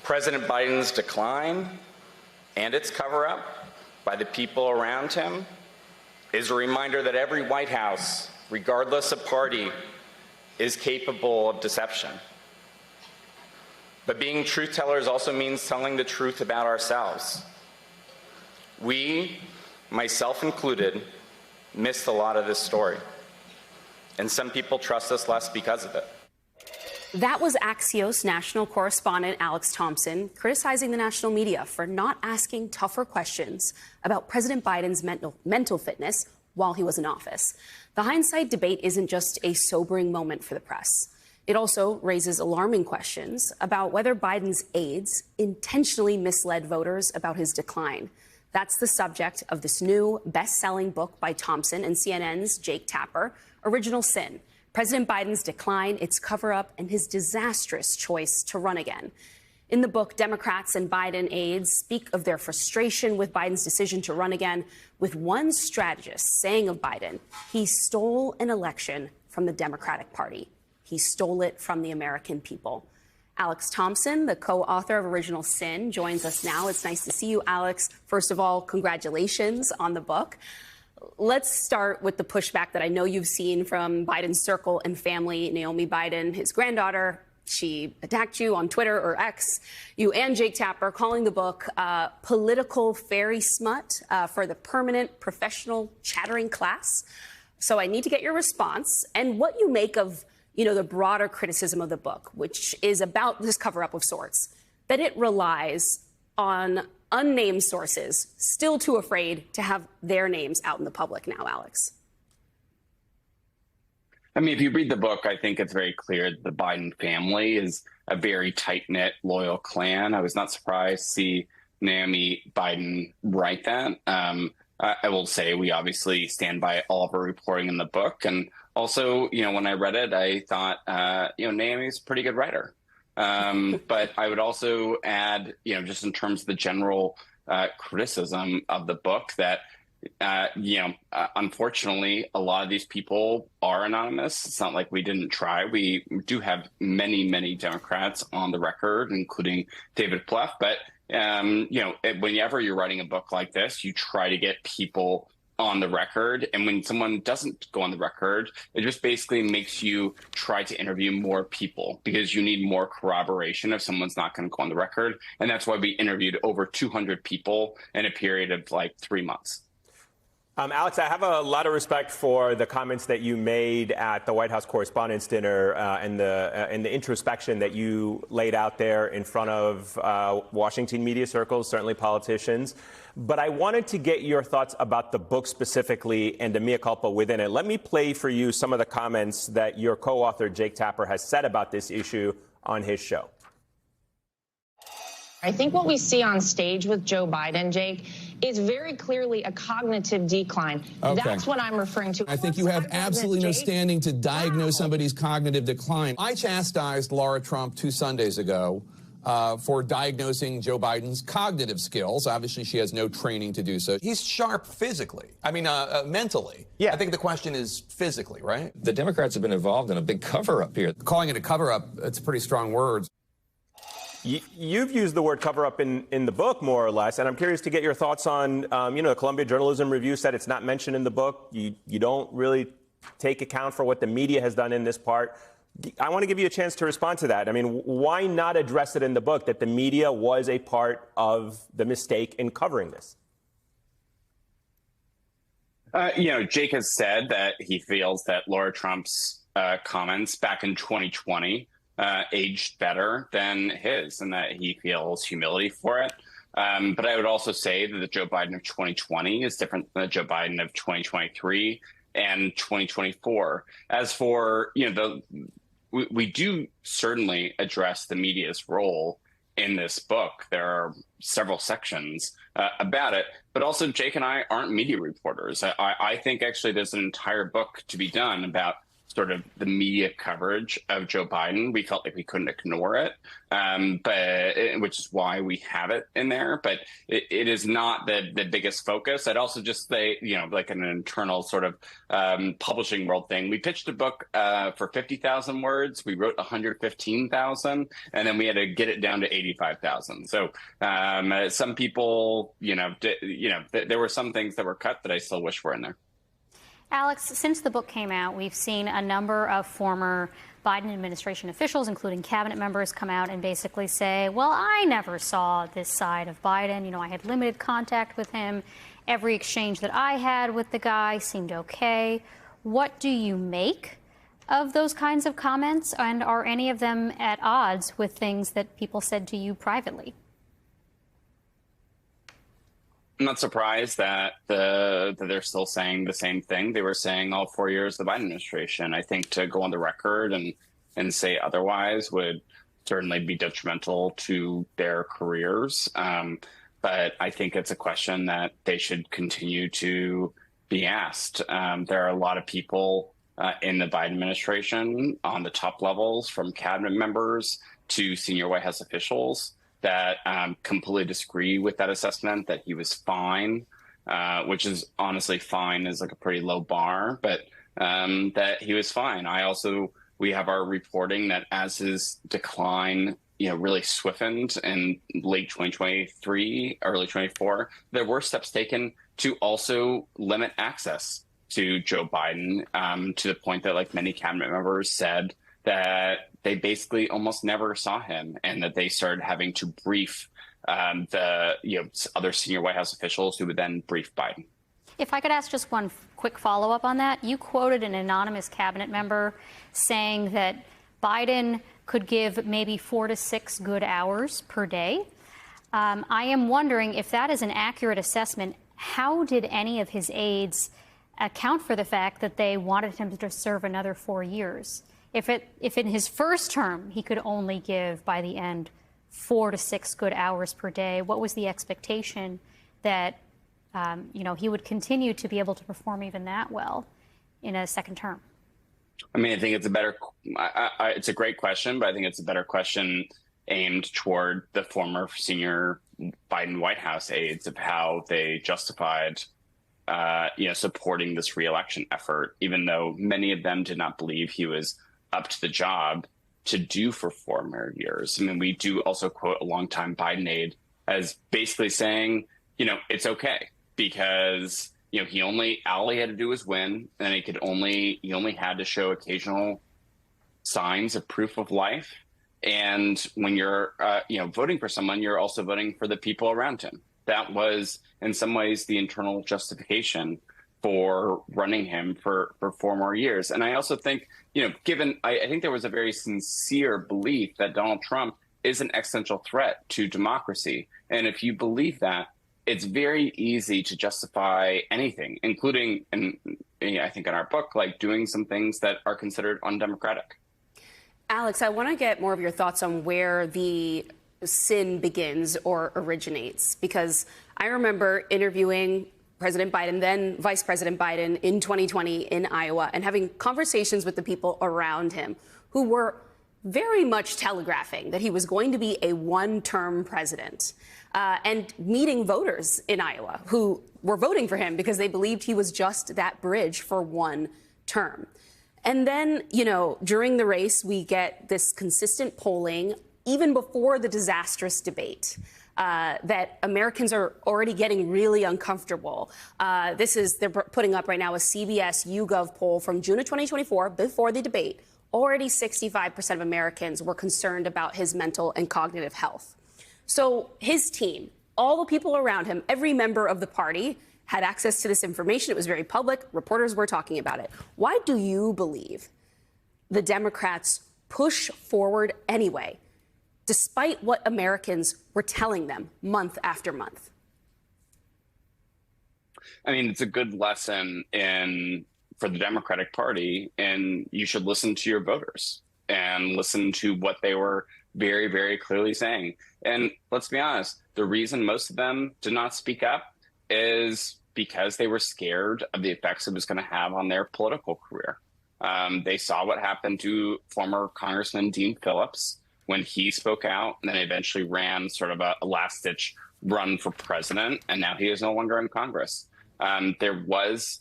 President Biden's decline and its cover-up by the people around him is a reminder that every White House, regardless of party, is capable of deception. But being truth tellers also means telling the truth about ourselves. We, myself included, missed a lot of this story, and some people trust us less because of it. That was Axios national correspondent Alex Thompson criticizing the national media for not asking tougher questions about President Biden's mental fitness while he was in office. The hindsight debate isn't just a sobering moment for the press. It also raises alarming questions about whether Biden's aides intentionally misled voters about his decline. That's the subject of this new best-selling book by Thompson and CNN's Jake Tapper, Original Sin: President Biden's Decline, Its Cover-Up, and His Disastrous Choice to Run Again. In the book, Democrats and Biden aides speak of their frustration with Biden's decision to run again, with one strategist saying of Biden, he stole an election from the Democratic Party. He stole it from the American people. Alex Thompson, the co-author of Original Sin, joins us now. It's nice to see you, Alex. First of all, congratulations on the book. Let's start with the pushback that I know you've seen from Biden's circle and family. Naomi Biden, his granddaughter, she attacked you on Twitter or X, you and Jake Tapper, calling the book political fairy smut for the permanent professional chattering class. So I need to get your response and what you make of the broader criticism of the book, which is about this cover-up of sorts, that it relies on unnamed sources, still too afraid to have their names out in the public now, Alex. I mean, if you read the book, I think it's very clear that the Biden family is a very tight-knit, loyal clan. I was not surprised to see Naomi Biden write that. I will say we obviously stand by all of our reporting in the book. And also, when I read it, I thought, Naomi's a pretty good writer. But I would also add, just in terms of the general criticism of the book that, unfortunately, a lot of these people are anonymous. It's not like we didn't try. We do have many, many Democrats on the record, including David Plouffe. But, whenever you're writing a book like this, you try to get people on the record. And when someone doesn't go on the record, it just basically makes you try to interview more people because you need more corroboration if someone's not going to go on the record. And that's why we interviewed over 200 people in a period of 3 months. Alex, I have a lot of respect for the comments that you made at the White House Correspondents' Dinner and the introspection that you laid out there in front of Washington media circles, certainly politicians. But I wanted to get your thoughts about the book specifically and the mea culpa within it. Let me play for you some of the comments that your co-author, Jake Tapper, has said about this issue on his show. I think what we see on stage with Joe Biden, Jake, is very clearly a cognitive decline. Okay. That's what I'm referring to. I think you have absolutely no standing to diagnose somebody's cognitive decline. I chastised Laura Trump 2 Sundays ago for diagnosing Joe Biden's cognitive skills. Obviously, she has no training to do so. He's sharp physically. I mean, mentally. Yeah. I think the question is physically, right? The Democrats have been involved in a big cover-up here. Calling it a cover-up, it's pretty strong words. You've used the word cover-up in the book, more or less, and I'm curious to get your thoughts on, the Columbia Journalism Review said it's not mentioned in the book. You don't really take account for what the media has done in this part. I want to give you a chance to respond to that. I mean, why not address it in the book that the media was a part of the mistake in covering this? Jake has said that he feels that Laura Trump's comments back in 2020 aged better than his, and that he feels humility for it. But I would also say that the Joe Biden of 2020 is different than the Joe Biden of 2023 and 2024. As for, we do certainly address the media's role in this book. There are several sections about it, but also Jake and I aren't media reporters. I think actually there's an entire book to be done about sort of the media coverage of Joe Biden. We felt like we couldn't ignore it, which is why we have it in there. But it is not the biggest focus. I'd also just say, like an internal sort of publishing world thing. We pitched a book for 50,000 words. We wrote 115,000, and then we had to get it down to 85,000. So some people, there were some things that were cut that I still wish were in there. Alex, since the book came out, we've seen a number of former Biden administration officials, including cabinet members, come out and basically say, well, I never saw this side of Biden. I had limited contact with him. Every exchange that I had with the guy seemed okay. What do you make of those kinds of comments? And are any of them at odds with things that people said to you privately? I'm not surprised that they're still saying the same thing they were saying all 4 years of the Biden administration. I think to go on the record and say otherwise would certainly be detrimental to their careers. But I think it's a question that they should continue to be asked. There are a lot of people in the Biden administration on the top levels, from cabinet members to senior White House officials, that completely disagree with that assessment, that he was fine, which is honestly fine is like a pretty low bar, but that he was fine. We have our reporting that as his decline, really swiftly in late 2023, early 24, there were steps taken to also limit access to Joe Biden, to the point that like many cabinet members said that they basically almost never saw him, and that they started having to brief other senior White House officials who would then brief Biden. If I could ask just one quick follow-up on that. You quoted an anonymous cabinet member saying that Biden could give maybe 4 to 6 good hours per day. I am wondering if that is an accurate assessment. How did any of his aides account for the fact that they wanted him to serve another 4 years? If in his first term he could only give, by the end, 4 to 6 good hours per day, what was the expectation that he would continue to be able to perform even that well in a second term? I mean, I think it's it's a great question, but I think it's a better question aimed toward the former senior Biden White House aides of how they justified supporting this reelection effort, even though many of them did not believe he was up to the job to do for 4 more years. I mean, we do also quote a longtime Biden aide as basically saying, it's okay because, all he had to do was win, and he only had to show occasional signs of proof of life. And when you're, voting for someone, you're also voting for the people around him. That was in some ways the internal justification for running him for 4 more years. And I also think, I think there was a very sincere belief that Donald Trump is an existential threat to democracy. And if you believe that, it's very easy to justify anything, including, and I think in our book, like doing some things that are considered undemocratic. Alex, I want to get more of your thoughts on where the sin begins or originates, because I remember interviewing President Biden, then Vice President Biden, in 2020 in Iowa, and having conversations with the people around him who were very much telegraphing that he was going to be a one-term president, and meeting voters in Iowa who were voting for him because they believed he was just that bridge for one term. And then, during the race, we get this consistent polling, even before the disastrous debate, that Americans are already getting really uncomfortable. They're putting up right now a CBS YouGov poll from June of 2024, before the debate. Already 65% of Americans were concerned about his mental and cognitive health. So his team, all the people around him, every member of the party had access to this information. It was very public. Reporters were talking about it. Why do you believe the Democrats push forward anyway, despite what Americans were telling them month after month? I mean, it's a good lesson for the Democratic Party, and you should listen to your voters and listen to what they were very, very clearly saying. And let's be honest, the reason most of them did not speak up is because they were scared of the effects it was going to have on their political career. They saw what happened to former Congressman Dean Phillips when he spoke out and then eventually ran sort of a last-ditch run for president, and now he is no longer in Congress. There was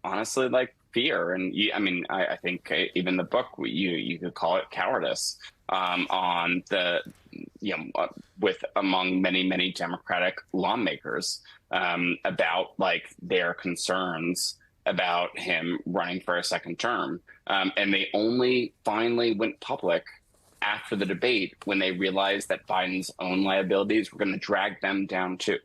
honestly like fear, and I think even the book you could call it cowardice on the with among many Democratic lawmakers about like their concerns about him running for a second term, and they only finally went public after the debate when they realized that Biden's own liabilities were going to drag them down too.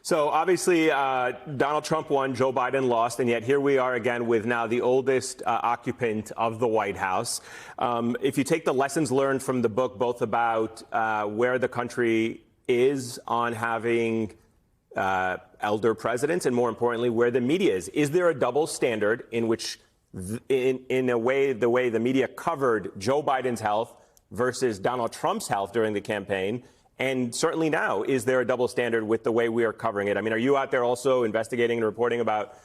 So obviously, Donald Trump won, Joe Biden lost, and yet here we are again with now the oldest occupant of the White House. If you take the lessons learned from the book, both about where the country is on having elder presidents and, more importantly, where the media is there a double standard in which, in a way, the way the media covered Joe Biden's health versus Donald Trump's health during the campaign? And certainly now, is there a double standard with the way we are covering it? I mean, are you out there also investigating and reporting about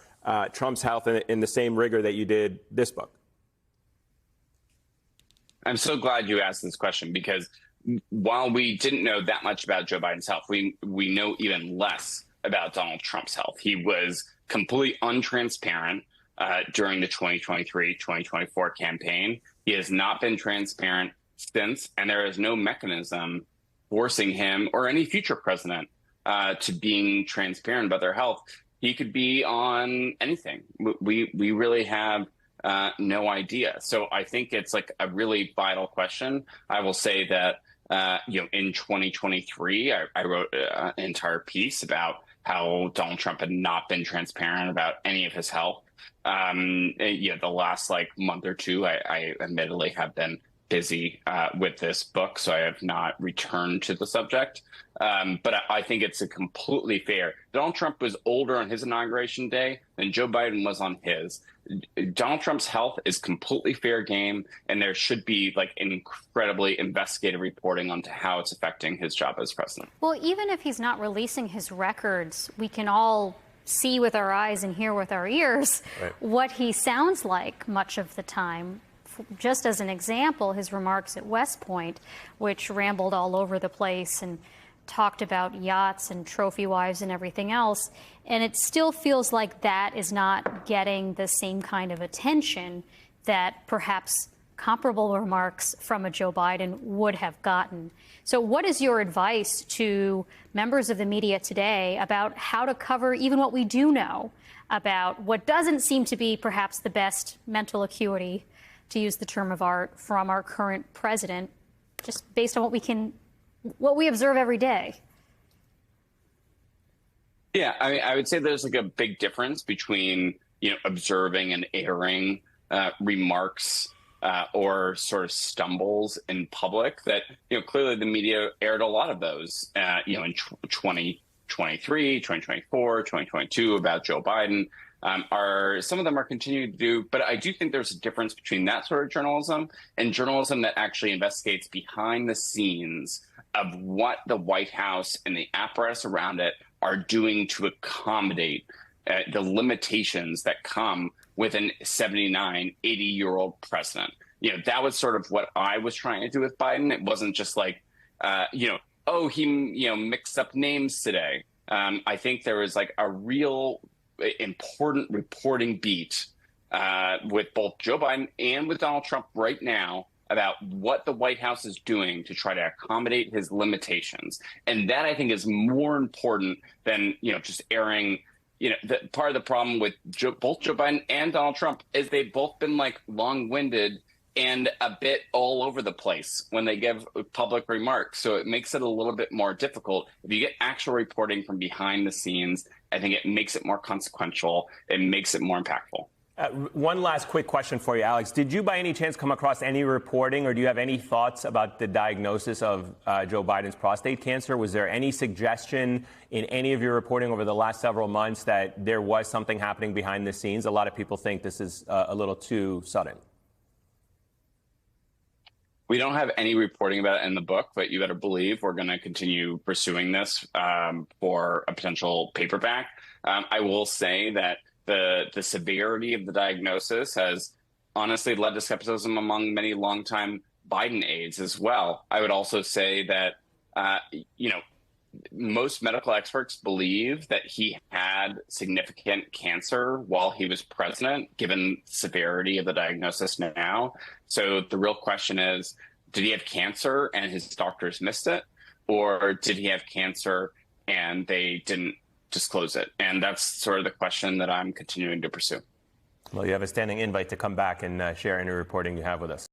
Trump's health in the same rigor that you did this book? I'm so glad you asked this question, because while we didn't know that much about Joe Biden's health, we know even less about Donald Trump's health. He was completely untransparent during the 2023-2024 campaign. He has not been transparent since, and there is no mechanism forcing him or any future president to being transparent about their health. He could be on anything. We really have no idea. So I think it's like a really vital question. I will say that, in 2023, I wrote an entire piece about how Donald Trump had not been transparent about any of his health. The last month or two, I admittedly have been busy with this book, so I have not returned to the subject. But I think it's a completely fair. Donald Trump was older on his inauguration day than Joe Biden was on his. Donald Trump's health is completely fair game, and there should be incredibly investigative reporting onto how it's affecting his job as president. Well, even if he's not releasing his records, we can all see with our eyes and hear with our ears what he sounds like much of the time. Just as an example, his remarks at West Point, which rambled all over the place and talked about yachts and trophy wives and everything else. And it still feels like that is not getting the same kind of attention that perhaps comparable remarks from a Joe Biden would have gotten. So what is your advice to members of the media today about how to cover even what we do know about what doesn't seem to be perhaps the best mental acuity, to use the term of art, from our current president, just based on what we observe every day? Yeah, I would say there's a big difference between observing and airing remarks or sort of stumbles in public that clearly the media aired a lot of those in 2023, 2024, 2022 about Joe Biden. Some of them are continuing to do, but I do think there's a difference between that sort of journalism and journalism that actually investigates behind the scenes of what the White House and the apparatus around it are doing to accommodate the limitations that come with an 79, 80-year-old president. That was sort of what I was trying to do with Biden. It wasn't just he mixed up names today. I think there was a real important reporting beat with both Joe Biden and with Donald Trump right now about what the White House is doing to try to accommodate his limitations. And that, I think, is more important than, just airing. Part of the problem with both Joe Biden and Donald Trump is they've both been long-winded and a bit all over the place when they give public remarks. So it makes it a little bit more difficult. If you get actual reporting from behind the scenes, I think it makes it more consequential. It makes it more impactful. One last quick question for you, Alex. Did you by any chance come across any reporting, or do you have any thoughts about the diagnosis of Joe Biden's prostate cancer? Was there any suggestion in any of your reporting over the last several months that there was something happening behind the scenes? A lot of people think this is a little too sudden. We don't have any reporting about it in the book, but you better believe we're going to continue pursuing this for a potential paperback. I will say that the severity of the diagnosis has honestly led to skepticism among many longtime Biden aides as well. I would also say that, most medical experts believe that he had significant cancer while he was president, given the severity of the diagnosis now. So the real question is, did he have cancer and his doctors missed it? Or did he have cancer and they didn't disclose it? And that's sort of the question that I'm continuing to pursue. Well, you have a standing invite to come back and share any reporting you have with us.